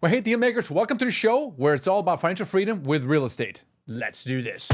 Well, hey, deal makers, welcome to the show where it's all about financial freedom with real estate. Let's do this.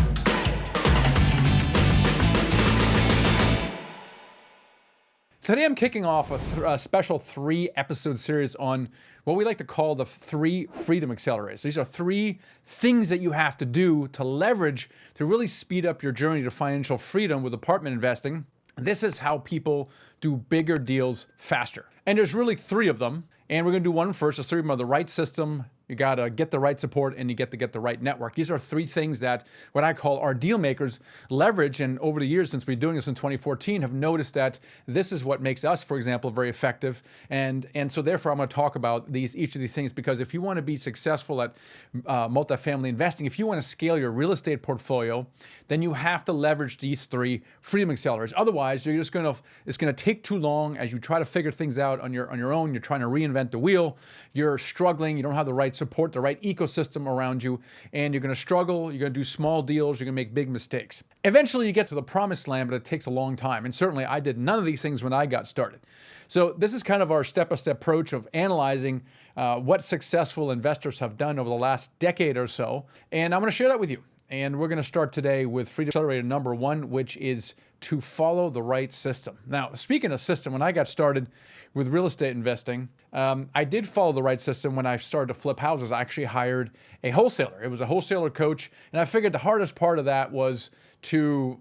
Today I'm kicking off a special 3-episode series on what we like to call the 3 freedom accelerators. These are 3 things that you have to do to leverage to really speed up your journey to financial freedom with apartment investing. This is how people do bigger deals faster. And there's really 3 of them. And we're going to do one first. The 3 of them are the right system, you got to get the right support, and you get to get the right network. These are 3 things that what I call our deal makers leverage. And over the years, since we've been doing this in 2014, have noticed that this is what makes us, for example, very effective. And so therefore, I'm going to talk about each of these things, because if you want to be successful at multifamily investing, if you want to scale your real estate portfolio, then you have to leverage these 3 freedom accelerators. Otherwise, it's going to take too long as you try to figure things out on your own. You're trying to reinvent the wheel. You're struggling. You don't have the right support, the right ecosystem around you, and you're going to struggle. You're going to do small deals. You're going to make big mistakes. Eventually, you get to the promised land, but it takes a long time. And certainly, I did none of these things when I got started. So this is kind of our step-by-step approach of analyzing what successful investors have done over the last decade or so, and I'm going to share that with you. And we're going to start today with Freedom Accelerator number 1, which is to follow the right system. Now, speaking of system, when I got started with real estate investing, I did follow the right system. When I started to flip houses, I actually hired a wholesaler. It was a wholesaler coach. And I figured the hardest part of that was to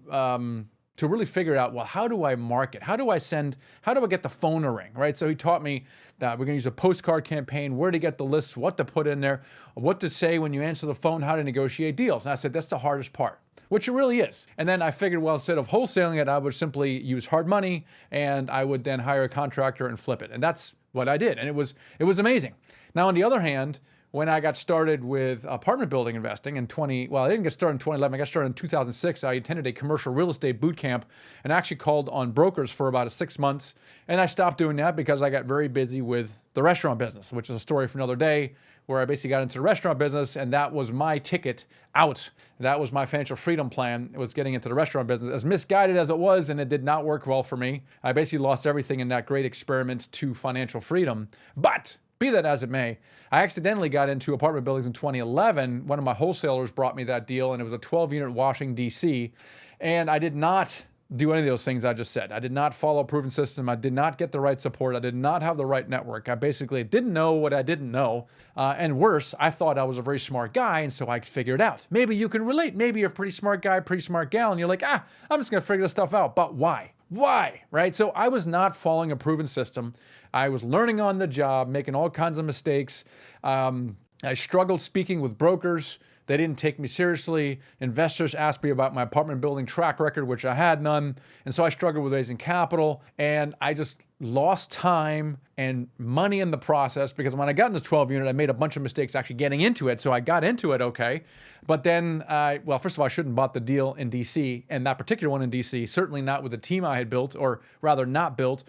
really figure out, well, how do I market? How do I get the phone to ring, right? So he taught me that we're going to use a postcard campaign, where to get the lists, what to put in there, what to say when you answer the phone, how to negotiate deals. And I said, that's the hardest part, which it really is. And then I figured, well, instead of wholesaling it, I would simply use hard money, and I would then hire a contractor and flip it. And that's what I did. And it was amazing. Now, on the other hand, when I got started with apartment building investing I didn't get started in 2011. I got started in 2006. I attended a commercial real estate boot camp and actually called on brokers for about 6 months. And I stopped doing that because I got very busy with the restaurant business, which is a story for another day, where I basically got into the restaurant business, and that was my ticket out. That was my financial freedom plan. It was getting into the restaurant business. As misguided as it was, and it did not work well for me, I basically lost everything in that great experiment to financial freedom. But be that as it may, I accidentally got into apartment buildings in 2011. One of my wholesalers brought me that deal, and it was a 12-unit Washington, D.C., and I did not do any of those things I just said. I did not follow a proven system. I did not get the right support. I did not have the right network. I basically didn't know what I didn't know. And worse, I thought I was a very smart guy, and so I figured it out. Maybe you can relate. Maybe you're a pretty smart guy, pretty smart gal, and you're like, I'm just going to figure this stuff out. But why? Why, right? So I was not following a proven system. I was learning on the job, making all kinds of mistakes. I struggled speaking with brokers. They didn't take me seriously. Investors asked me about my apartment building track record, which I had none. And so I struggled with raising capital, and I just lost time and money in the process, because when I got into 12 unit, I made a bunch of mistakes actually getting into it. So I got into it okay. But then, first of all, I shouldn't have bought the deal in DC, and that particular one in DC, certainly not with the team I had built, or rather not built.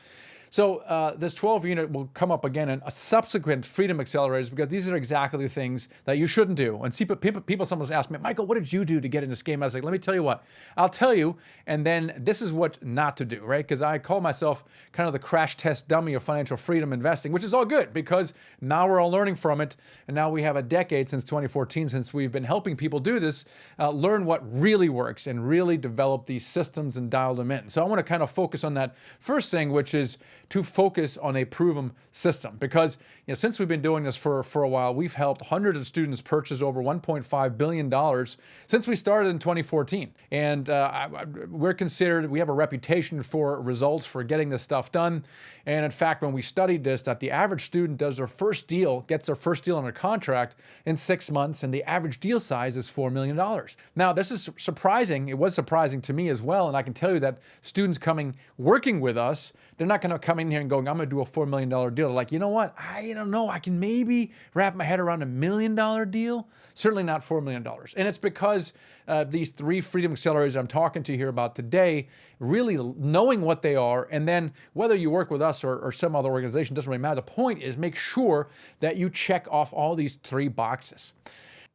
So this 12 unit will come up again in a subsequent freedom accelerators, because these are exactly the things that you shouldn't do. And people sometimes ask me, Michael, what did you do to get in this game? I was like, let me tell you what. I'll tell you, and then this is what not to do, right? Because I call myself kind of the crash test dummy of financial freedom investing, which is all good, because now we're all learning from it. And now we have a decade since 2014, since we've been helping people do this, learn what really works and really develop these systems and dial them in. So I want to kind of focus on that first thing, which is to focus on a proven system, because since we've been doing this for a while, we've helped hundreds of students purchase over $1.5 billion since we started in 2014. And we have a reputation for results, for getting this stuff done. And in fact, when we studied this, that the average student gets their first deal under contract in 6 months, and the average deal size is $4 million. Now, this is surprising. It was surprising to me as well. And I can tell you that students working with us, they're not going to come in here and going, I'm going to do a $4 million deal. They're like, you know what? I don't know. I can maybe wrap my head around $1 million deal. Certainly not $4 million. And it's because these 3 freedom accelerators I'm talking to you here about today, really knowing what they are, and then whether you work with us or some other organization, doesn't really matter. The point is, make sure that you check off all these 3 boxes.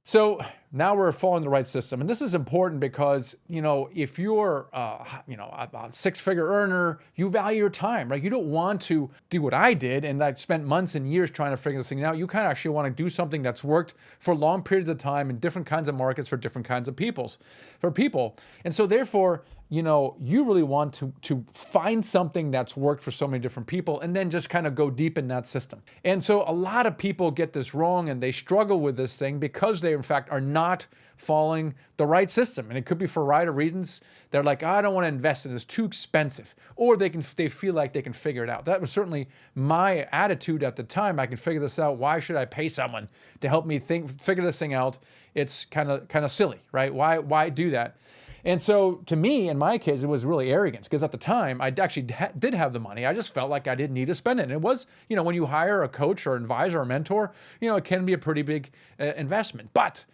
So now we're following the right system. And this is important because, if you're, a six-figure earner, you value your time, right? You don't want to do what I did. And I spent months and years trying to figure this thing out. You kind of actually want to do something that's worked for long periods of time in different kinds of markets for different kinds of people. And so therefore, you really want to find something that's worked for so many different people and then just kind of go deep in that system. And so a lot of people get this wrong and they struggle with this thing because they, in fact, are not following the right system. And it could be for a variety of reasons. They're like, I don't want to invest in it. It's too expensive. Or they feel like they can figure it out. That was certainly my attitude at the time. I can figure this out. Why should I pay someone to help me figure this thing out? It's kind of silly, right? Why do that? And so to me, in my case, it was really arrogance because at the time I actually did have the money. I just felt like I didn't need to spend it. And it was, when you hire a coach or advisor or mentor, it can be a pretty big investment. But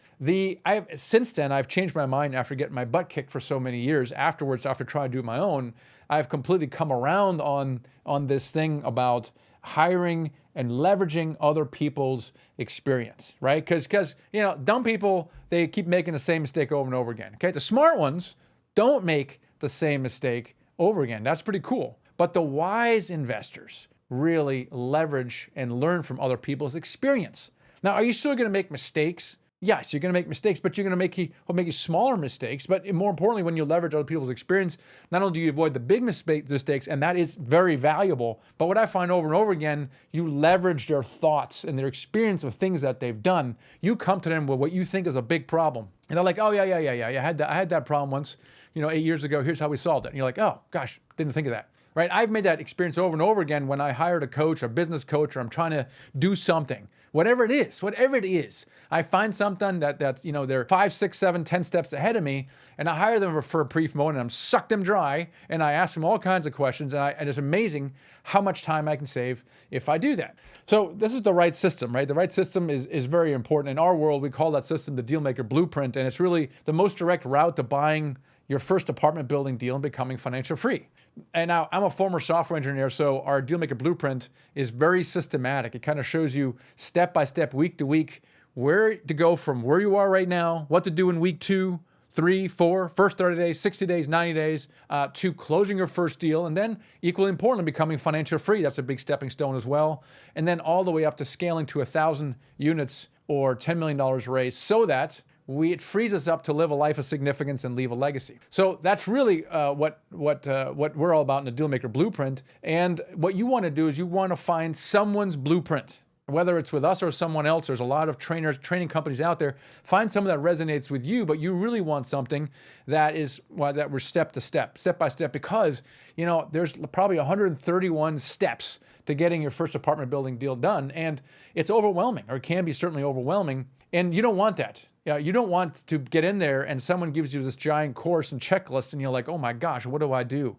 since then, I've changed my mind after getting my butt kicked for so many years. Afterwards, after trying to do my own, I've completely come around on this thing about hiring and leveraging other people's experience, right? Because dumb people, they keep making the same mistake over and over again. Okay, the smart ones don't make the same mistake over again. That's pretty cool. But the wise investors really leverage and learn from other people's experience. Now, are you still going to make mistakes? Yes, you're going to make mistakes, but you're going to make smaller mistakes. But more importantly, when you leverage other people's experience, not only do you avoid the big mistakes, and that is very valuable, but what I find over and over again, you leverage their thoughts and their experience of things that they've done. You come to them with what you think is a big problem. And they're like, oh, yeah. I had that problem once, 8 years ago. Here's how we solved it. And you're like, oh, gosh, didn't think of that. Right? I've made that experience over and over again when I hired a coach, a business coach, or I'm trying to do something. Whatever it is, I find something that's, they're 5, 6, 7, 10 steps ahead of me, and I hire them for a brief moment, and I'm suck them dry, and I ask them all kinds of questions, and it's amazing how much time I can save if I do that. So this is the right system, right? The right system is very important. In our world, we call that system the Dealmaker Blueprint, and it's really the most direct route to buying your first apartment building deal and becoming financial free. And now I'm a former software engineer, so our Dealmaker Blueprint is very systematic. It kind of shows you step by step, week to week, where to go from where you are right now, what to do in week 2, 3, 4, first 30 days, 60 days, 90 days, to closing your first deal. And then equally importantly, becoming financial free. That's a big stepping stone as well. And then all the way up to scaling to 1,000 units or $10 million raised so that it frees us up to live a life of significance and leave a legacy. So that's really what we're all about in the Dealmaker Blueprint. And what you want to do is you want to find someone's blueprint. Whether it's with us or someone else, there's a lot of training companies out there. Find someone that resonates with you, but you really want something that we're step by step, because there's probably 131 steps to getting your first apartment building deal done, and it's overwhelming, or it can be certainly overwhelming, and you don't want that. You don't want to get in there and someone gives you this giant course and checklist, and you're like, oh my gosh, what do I do?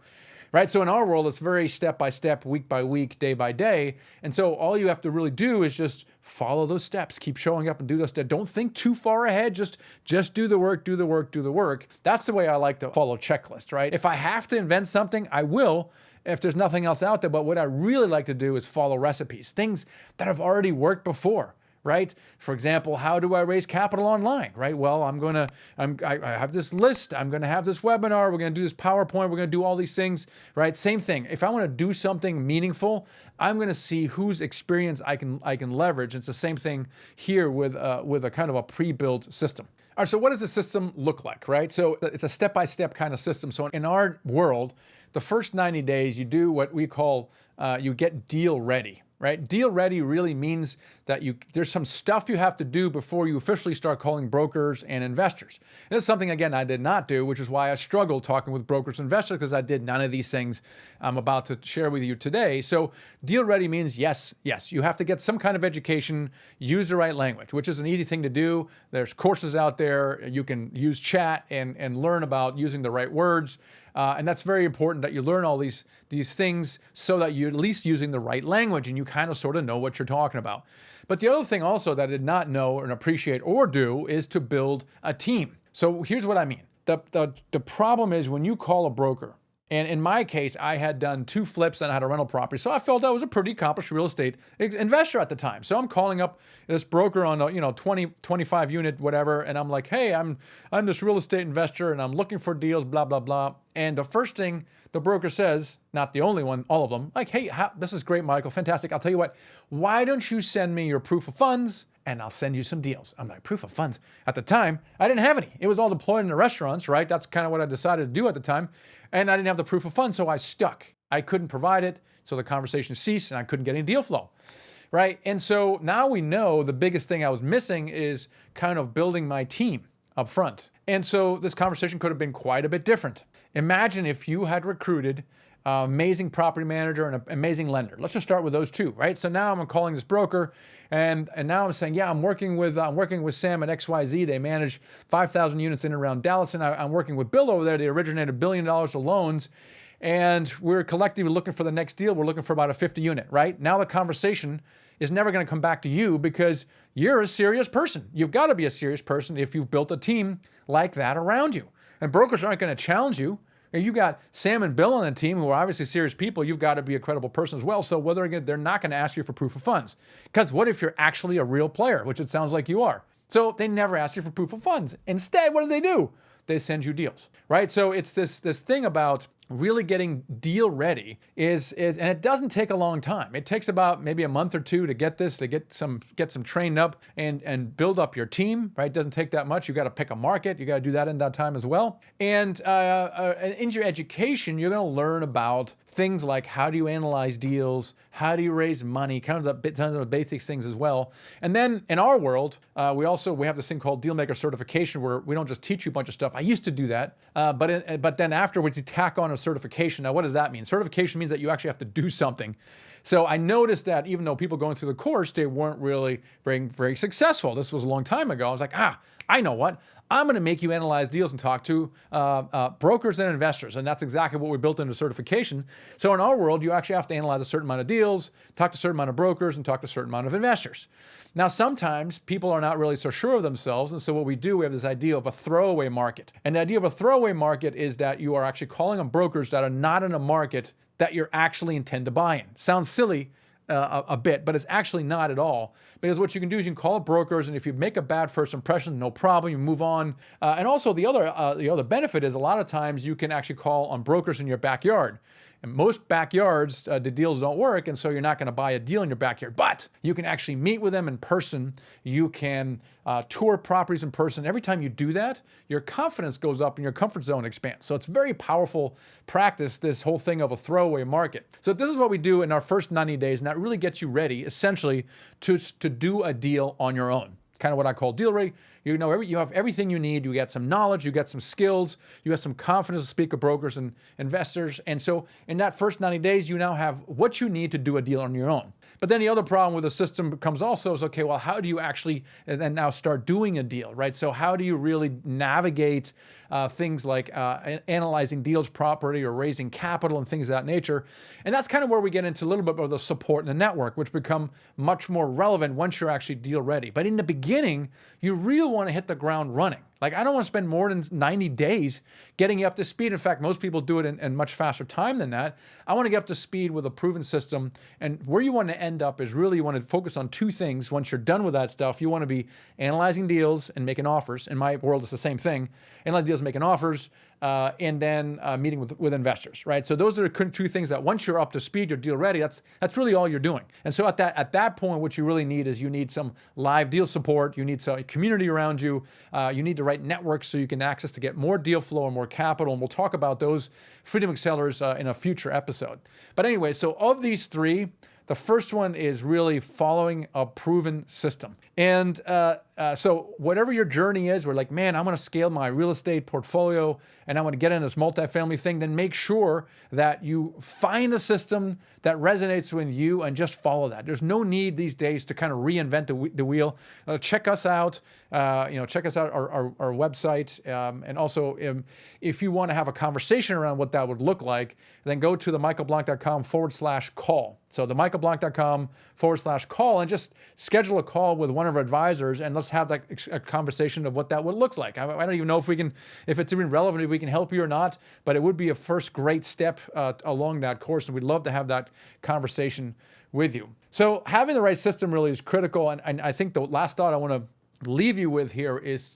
Right? So in our world, it's very step by step, week by week, day by day. And so all you have to really do is just follow those steps, keep showing up and do those steps. Don't think too far ahead. Just do the work. That's the way I like to follow checklists, right? If I have to invent something, I will, if there's nothing else out there. But what I really like to do is follow recipes, things that have already worked before. Right? For example, how do I raise capital online? Right? Well, I have this list. I'm going to have this webinar. We're going to do this PowerPoint. We're going to do all these things. Right? Same thing. If I want to do something meaningful, I'm going to see whose experience I can leverage. It's the same thing here with a kind of a pre-built system. All right. So what does the system look like? Right? So it's a step-by-step kind of system. So in our world, the first 90 days, you do what we call you get deal ready. Right? Deal ready really means that there's some stuff you have to do before you officially start calling brokers and investors. And this is something, again, I did not do, which is why I struggled talking with brokers and investors, because I did none of these things I'm about to share with you today. So deal ready means yes, you have to get some kind of education, use the right language, which is an easy thing to do. There's courses out there. You can use chat and learn about using the right words. And that's very important that you learn all these things so that you're at least using the right language and you kind of sort of know what you're talking about. But the other thing also that I did not know and appreciate or do is to build a team. So here's what I mean. The problem is when you call a broker And in my case, I had done 2 flips and I had a rental property. So I felt I was a pretty accomplished real estate investor at the time. So I'm calling up this broker on a 20, 25 unit, whatever. And I'm like, hey, I'm this real estate investor and I'm looking for deals, blah, blah, blah. And the first thing the broker says, not the only one, all of them, like, hey, this is great, Michael, fantastic. I'll tell you what, why don't you send me your proof of funds and I'll send you some deals. I'm like, proof of funds? At the time, I didn't have any. It was all deployed in the restaurants, right? That's kind of what I decided to do at the time. And I didn't have the proof of funds, so I stuck. I couldn't provide it, so the conversation ceased and I couldn't get any deal flow, right? And so now we know the biggest thing I was missing is kind of building my team up front. And so this conversation could have been quite a bit different. Imagine if you had recruited an amazing property manager and an amazing lender. Let's just start with those 2, right? So now I'm calling this broker and now I'm saying, yeah, I'm working with Sam at XYZ. They manage 5,000 units in and around Dallas. And I'm working with Bill over there. They originated $1 billion of loans. And we're collectively looking for the next deal. We're looking for about a 50 unit, right? Now the conversation is never going to come back to you because you're a serious person. You've got to be a serious person if you've built a team like that around you. And brokers aren't going to challenge you. And you got Sam and Bill on the team who are obviously serious people. You've got to be a credible person as well. So whether again, they're not going to ask you for proof of funds. Because what if you're actually a real player, which it sounds like you are? So they never ask you for proof of funds. Instead, what do? They send you deals, right? So it's this thing about really getting deal ready is and it doesn't take a long time. It takes about maybe a month or 2 to get some trained up and build up your team, right? It doesn't take that much. You got to pick a market. You got to do that in that time as well. And in your education, you're going to learn about things like how do you analyze deals, how do you raise money, kind of the basic things as well. And then in our world, we have this thing called Dealmaker Certification where we don't just teach you a bunch of stuff. I used to do that, but then afterwards you tack on a certification. Now, what does that mean? Certification means that you actually have to do something. So I noticed that even though people going through the course, they weren't really very, very successful. This was a long time ago. I was like, I know what. I'm going to make you analyze deals and talk to brokers and investors. And that's exactly what we built into certification. So in our world, you actually have to analyze a certain amount of deals, talk to a certain amount of brokers, and talk to a certain amount of investors. Now, sometimes people are not really so sure of themselves. And so what we do, we have this idea of a throwaway market. And the idea of a throwaway market is that you are actually calling on brokers that are not in a market that you actually intend to buy in. Sounds silly a bit, but it's actually not at all. Because what you can do is you can call up brokers, and if you make a bad first impression, no problem, you move on. And also the other benefit is a lot of times you can actually call on brokers in your backyard. And most backyards, the deals don't work, and so you're not going to buy a deal in your backyard. But you can actually meet with them in person. You can tour properties in person. Every time you do that, your confidence goes up and your comfort zone expands. So it's very powerful practice, this whole thing of a throwaway market. So this is what we do in our first 90 days, and that really gets you ready, essentially, to do a deal on your own. Kind of what I call deal ready. You have everything you need. You get some knowledge, you get some skills, you have some confidence to speak with brokers and investors. And so in that first 90 days, you now have what you need to do a deal on your own. But then the other problem with the system comes also is, okay, well, how do you actually then now start doing a deal, right? So how do you really navigate things like analyzing deals properly or raising capital and things of that nature? And that's kind of where we get into a little bit of the support and the network, which become much more relevant once you're actually deal ready. But in the beginning, you really want to hit the ground running. Like, I don't want to spend more than 90 days getting you up to speed. In fact, most people do it in much faster time than that. I want to get up to speed with a proven system. And where you want to end up is really you want to focus on 2 things. Once you're done with that stuff, you want to be analyzing deals and making offers. In my world, it's the same thing. Analyzing deals, making offers, and then meeting with investors, right? So those are the 2 things that once you're up to speed, you're deal ready, that's really all you're doing. And so at that point, what you really need is you need some live deal support. You need some community around you. You need the right networks so you can access to get more deal flow and more capital. And we'll talk about those Freedom Accelerators in a future episode. But anyway, so of these 3, the first one is really following a proven system. And so whatever your journey is, we're like, man, I want to scale my real estate portfolio and I want to get in this multifamily thing, then make sure that you find a system that resonates with you and just follow that. There's no need these days to kind of reinvent the wheel. Check us out. Check us out, our website. And also, if you want to have a conversation around what that would look like, then go to themichaelblank.com/call. So themichaelblank.com/call and just schedule a call with one of our advisors and let's have a conversation of what that would look like. I don't even know if it's even relevant, if we can help you or not, but it would be a first great step along that course, and we'd love to have that conversation with you. So having the right system really is critical, and I think the last thought I want to leave you with here is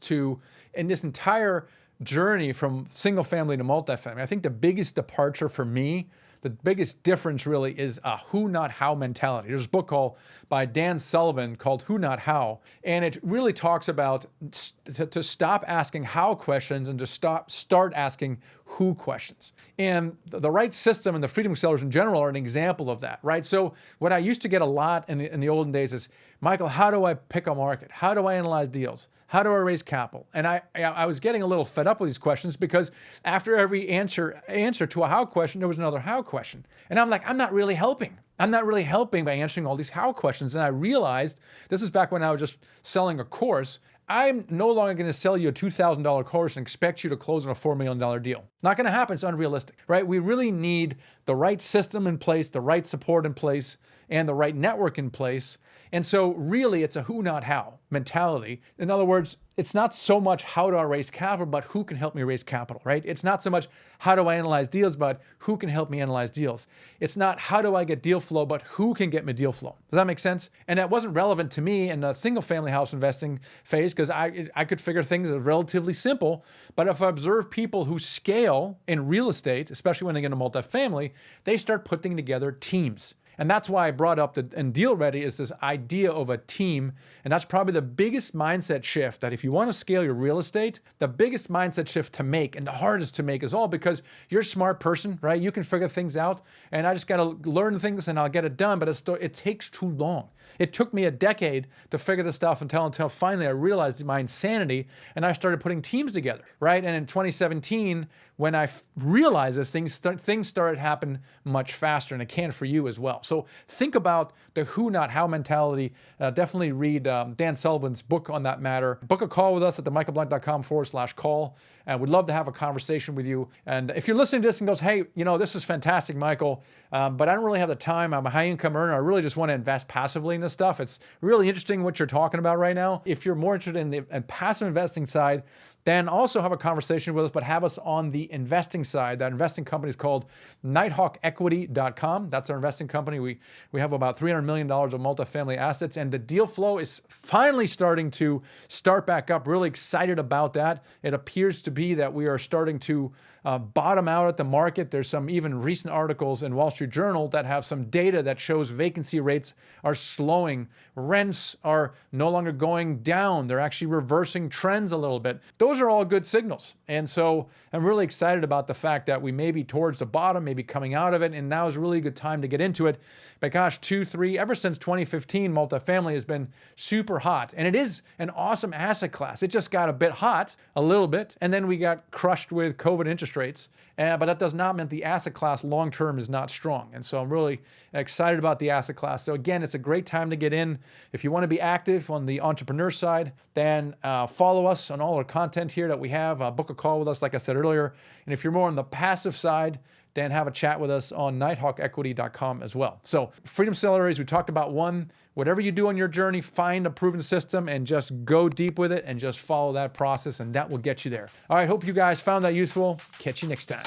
in this entire journey from single family to multifamily, I think the biggest departure for me, the biggest difference really is a who, not how mentality. There's a book by Dan Sullivan called Who, Not How, and it really talks about to stop asking how questions and to start asking who questions. And the right system and the Freedom Accelerators in general are an example of that, right? So what I used to get a lot in the olden days is, Michael, how do I pick a market? How do I analyze deals? How do I raise capital? And I was getting a little fed up with these questions because after every answer to a how question, there was another how question. And I'm like, I'm not really helping. I'm not really helping by answering all these how questions. And I realized, this is back when I was just selling a course, I'm no longer going to sell you a $2,000 course and expect you to close on a $4 million deal. Not going to happen. It's unrealistic, right? We really need the right system in place, the right support in place, and the right network in place. And so really it's a who, not how mentality. In other words, it's not so much how do I raise capital, but who can help me raise capital, right? It's not so much how do I analyze deals, but who can help me analyze deals. It's not how do I get deal flow, but who can get me deal flow. Does that make sense? And that wasn't relevant to me in the single family house investing phase because I could figure things as relatively simple. But if I observe people who scale in real estate, especially when they get into multifamily, they start putting together teams. And that's why I brought up and Deal Ready is this idea of a team. And that's probably the biggest mindset shift that if you want to scale your real estate, the biggest mindset shift to make and the hardest to make is all because you're a smart person, right? You can figure things out and I just got to learn things and I'll get it done, but it takes too long. It took me a decade to figure this stuff until finally I realized my insanity and I started putting teams together, right? And in 2017, when I realized this, things started happening much faster, and it can for you as well. So think about the who, not how mentality. Definitely read Dan Sullivan's book on that matter. Book a call with us at themichaelblunt.com/call. And we'd love to have a conversation with you. And if you're listening to this and goes, hey, this is fantastic, Michael, but I don't really have the time. I'm a high income earner. I really just want to invest passively in this stuff. It's really interesting what you're talking about right now. If you're more interested in the passive investing side, then also have a conversation with us, but have us on the investing side. That investing company is called nighthawkequity.com. That's our investing company. We have about $300 million of multifamily assets, and the deal flow is finally starting to start back up. Really excited about that. It appears to be that we are starting to bottom out at the market. There's some even recent articles in Wall Street Journal that have some data that shows vacancy rates are slowing. Rents are no longer going down. They're actually reversing trends a little bit. Those are all good signals. And so I'm really excited about the fact that we may be towards the bottom, maybe coming out of it, and now is really a good time to get into it. But gosh, ever since 2015, multifamily has been super hot. And it is an awesome asset class. It just got a bit hot, a little bit, and then we got crushed with COVID interest rates. But that does not mean the asset class long-term is not strong. And so I'm really excited about the asset class. So again, it's a great time to get in. If you want to be active on the entrepreneur side, then follow us on all our content here that we have. Book a call with us, like I said earlier. And if you're more on the passive side, then have a chat with us on nighthawkequity.com as well. So Freedom Accelerators, we talked about one. Whatever you do on your journey, find a proven system and just go deep with it and just follow that process, and that will get you there. All right, hope you guys found that useful. Catch you next time.